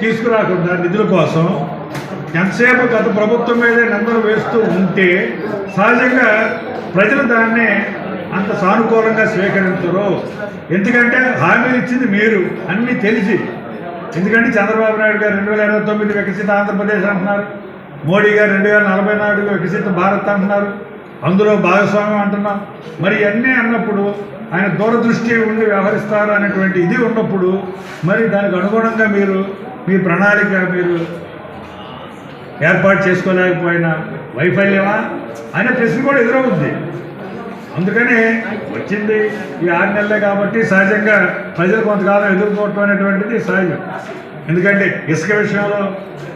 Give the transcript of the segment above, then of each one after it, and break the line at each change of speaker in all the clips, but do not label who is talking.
తీసుకురాకుండా నిధుల కోసం ఎంతసేపు గత ప్రభుత్వం మీదే నిందలు వేస్తూ ఉంటే సహజంగా ప్రజలు దాన్ని అంత సానుకూలంగా స్వీకరించరు. ఎందుకంటే హామీలు ఇచ్చింది మీరు అన్నీ తెలిసి. ఎందుకంటే చంద్రబాబు నాయుడు గారు 2029 వికసిత ఆంధ్రప్రదేశ్ అంటున్నారు, మోడీ గారు 2044 వికసిత భారత్ అంటున్నారు, అందులో భాగస్వామ్యం అంటున్నాం. మరి ఇవన్నీ అన్నప్పుడు ఆయన దూరదృష్టి ఉండి వ్యవహరిస్తారు అనేటువంటి ఇది ఉన్నప్పుడు మరి దానికి అనుగుణంగా మీరు మీ ప్రణాళిక మీరు ఏర్పాటు చేసుకోలేకపోయినా వైఫల్యమా అనే ప్రశ్న కూడా ఎదురవుద్ది. అందుకని వచ్చింది ఈ 6 నెలలే కాబట్టి సహజంగా ప్రజలు కొంతకాలం ఎదుర్కోవటం అనేటువంటిది సహజం. ఎందుకంటే ఇసుక విషయంలో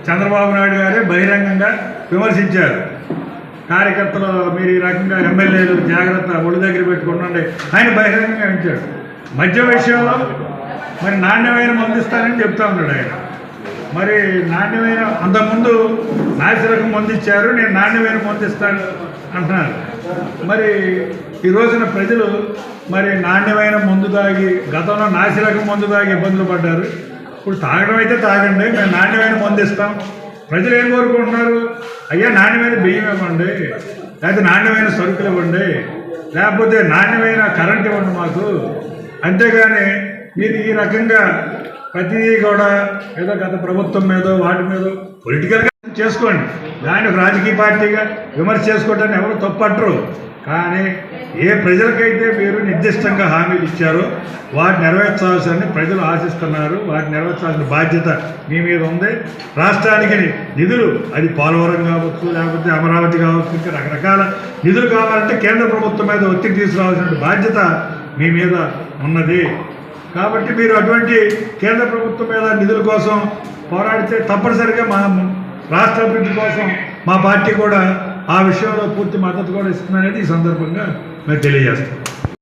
చంద్రబాబు నాయుడు గారే బహిరంగంగా విమర్శించారు. కార్యకర్తలు మీరు ఈ రకంగా ఎమ్మెల్యేలు జాగ్రత్త ఒళ్ళు దగ్గర పెట్టుకుంటుండే ఆయన బహిరంగంగా ఇచ్చాడు. మద్యం విషయంలో మరి నాణ్యమైన మందు ఇస్తానని చెప్తా ఉన్నాడు ఆయన. మరి నాణ్యమైన అంతకుముందు నాసిరకం మందు ఇచ్చారు, నేను నాణ్యమైన మందు ఇస్తాను అంటున్నారు. మరి ఈ రోజున ప్రజలు మరి నాణ్యమైన మందు తాగి గతంలో నాసిరకం మందు తాగి ఇబ్బందులు పడ్డారు. ఇప్పుడు తాగడం అయితే తాగండి, మేము నాణ్యమైన మందు ఇస్తాం. ప్రజలు ఏం కోరుకుంటున్నారు? అయ్యా నాణ్యమైన బియ్యం ఇవ్వండి, లేకపోతే నాణ్యమైన సరుకులు ఇవ్వండి, లేకపోతే నాణ్యమైన కరెంట్ ఇవ్వండి మాకు. అంతేగాని మీరు ఈ రకంగా ప్రతిదీ కూడా ఏదో గత ప్రభుత్వం మీదో వాటి మీద పొలిటికల్గా చేసుకోండి. దాన్ని ఒక రాజకీయ పార్టీగా విమర్శ చేసుకోవటాన్ని ఎవరు తప్పట్టరు. కానీ ఏ ప్రజలకైతే మీరు నిర్దిష్టంగా హామీలు ఇచ్చారో వాటిని నెరవేర్చాల్సిన ప్రజలు ఆశిస్తున్నారు. వాటిని నెరవేర్చాల్సిన బాధ్యత మీ మీద ఉంది. రాష్ట్రానికి నిధులు, అది పోలవరం కావచ్చు, లేకపోతే అమరావతి కావచ్చు, ఇంకా రకరకాల నిధులు కావాలంటే కేంద్ర ప్రభుత్వం మీద ఒత్తిడి తీసుకురావాల్సిన బాధ్యత మీ మీద ఉన్నది. కాబట్టి మీరు అటువంటి కేంద్ర ప్రభుత్వం మీద నిధుల కోసం పోరాడితే తప్పనిసరిగా మా రాష్ట్ర అభివృద్ధి కోసం మా పార్టీ కూడా ఆ విషయంలో పూర్తి మద్దతు కూడా ఇస్తుందనేది ఈ సందర్భంగా మేము తెలియజేస్తాం.